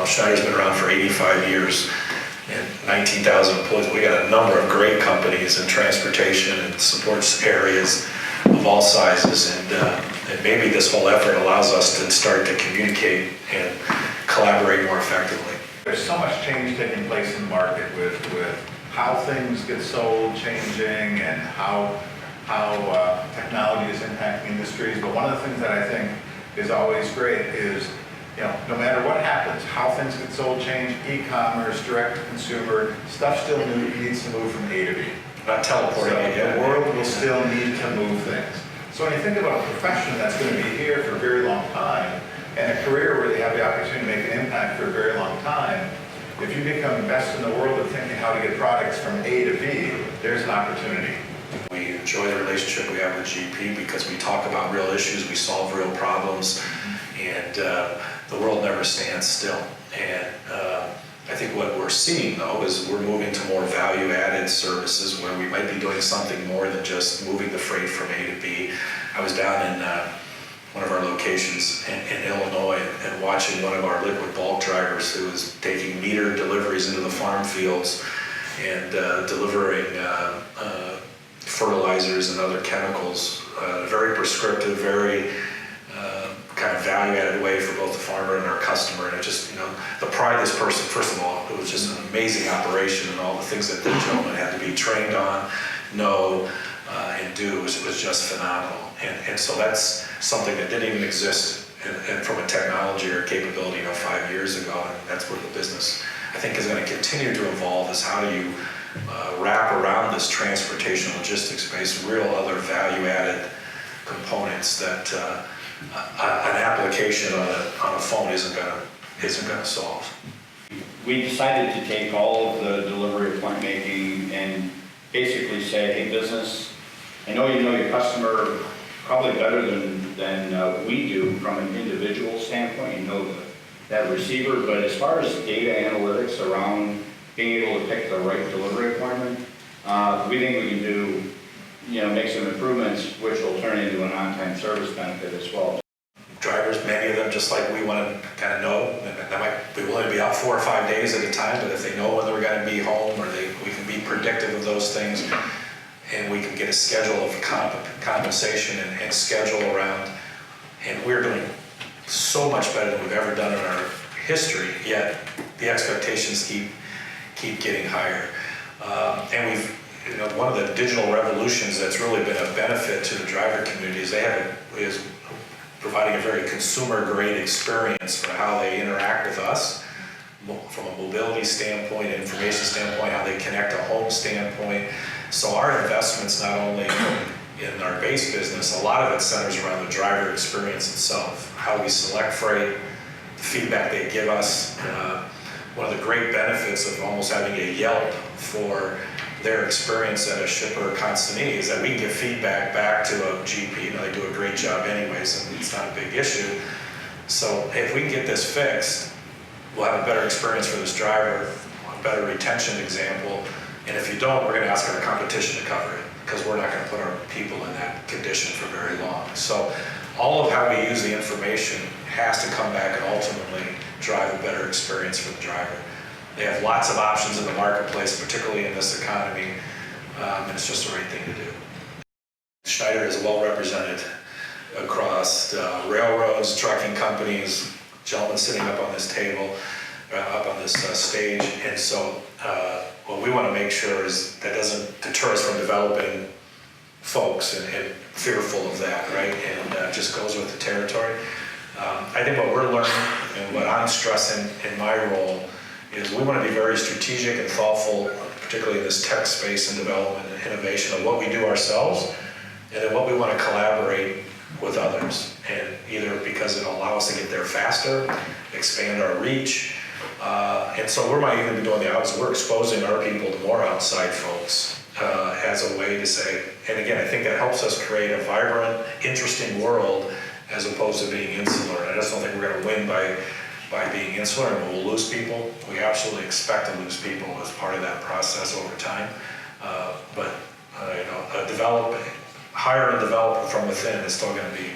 Schneider's been around for 85 years and 19,000 employees. We got a number of great companies in transportation and supports areas of all sizes, and maybe this whole effort allows us to start to communicate and collaborate more effectively. There's so much change taking place in the market with how things get sold changing and how technology is impacting industries. But one of the things that I think is always great is, no matter what happens, how things get sold change, e-commerce, direct to consumer, stuff still needs to move from A to B. Not teleporting it yet. The world will still need to move things. So when you think about a profession that's going to be here for a very long time, and a career where they have the opportunity to make an impact for a very long time, if you become the best in the world at thinking how to get products from A to B, there's an opportunity. We enjoy the relationship we have with GP because we talk about real issues, we solve real problems, and the world never stands still. And I think what we're seeing, though, is we're moving to more value-added services where we might be doing something more than just moving the freight from A to B. I was down in one of our locations in Illinois and watching one of our liquid bulk drivers who was taking meter deliveries into the farm fields and delivering fertilizers and other chemicals, very prescriptive, very kind of value-added way for both the farmer and our customer. And it just, the pride this person, first of all, it was just an amazing operation, and all the things that the gentleman had to be trained on, know, and do was just phenomenal. And so that's something that didn't even exist and from a technology or capability 5 years ago, and that's where the business, I think, is going to continue to evolve, is how do you wrap around this transportation logistics space real other value-added components that an application on a phone isn't going to solve. We decided to take all of the delivery appointment making and basically say, hey, business, I know you know your customer probably better than we do from an individual standpoint. You know that receiver, but as far as data analytics around being able to pick the right delivery appointment, we think we can do, make some improvements which will turn into an on-time service benefit as well. Drivers, many of them, just like we want to kind of know, they might be willing to be out 4 or 5 days at a time, but if they know when they're going to be home, or we can be predictive of those things, and we can get a schedule of compensation and schedule around, and we're doing so much better than we've ever done in our history, yet the expectations keep getting higher. And we've, one of the digital revolutions that's really been a benefit to the driver community is providing a very consumer-grade experience for how they interact with us from a mobility standpoint, information standpoint, how they connect a home standpoint. So our investments, not only in our base business, a lot of it centers around the driver experience itself, how we select freight, the feedback they give us. One of the great benefits of almost having a Yelp for their experience at a shipper consignee is that we can give feedback back to a GP. They do a great job anyways, and it's not a big issue. So if we can get this fixed, we'll have a better experience for this driver, a better retention example. And if you don't, we're going to ask our competition to cover it, because we're not going to put our people in that condition for very long. So all of how we use the information has to come back and ultimately drive a better experience for the driver. They have lots of options in the marketplace, particularly in this economy, and it's just the right thing to do. Schneider is well represented across railroads, trucking companies, gentlemen sitting up on this table, up on this stage, and so what we want to make sure is that doesn't deter us from developing folks and fearful of that, right? And just goes with the territory. I think what we're learning and what I'm stressing in my role is we want to be very strategic and thoughtful, particularly in this tech space and development and innovation, of what we do ourselves and then what we want to collaborate with others. And either because it'll allow us to get there faster, expand our reach, and so we might even be doing the opposite. We're exposing our people to more outside folks as a way to say, and again, I think that helps us create a vibrant, interesting world as opposed to being insular. And I just don't think we're going to win by being insular, and we'll lose people. We absolutely expect to lose people as part of that process over time. But hire and develop from within is still going to be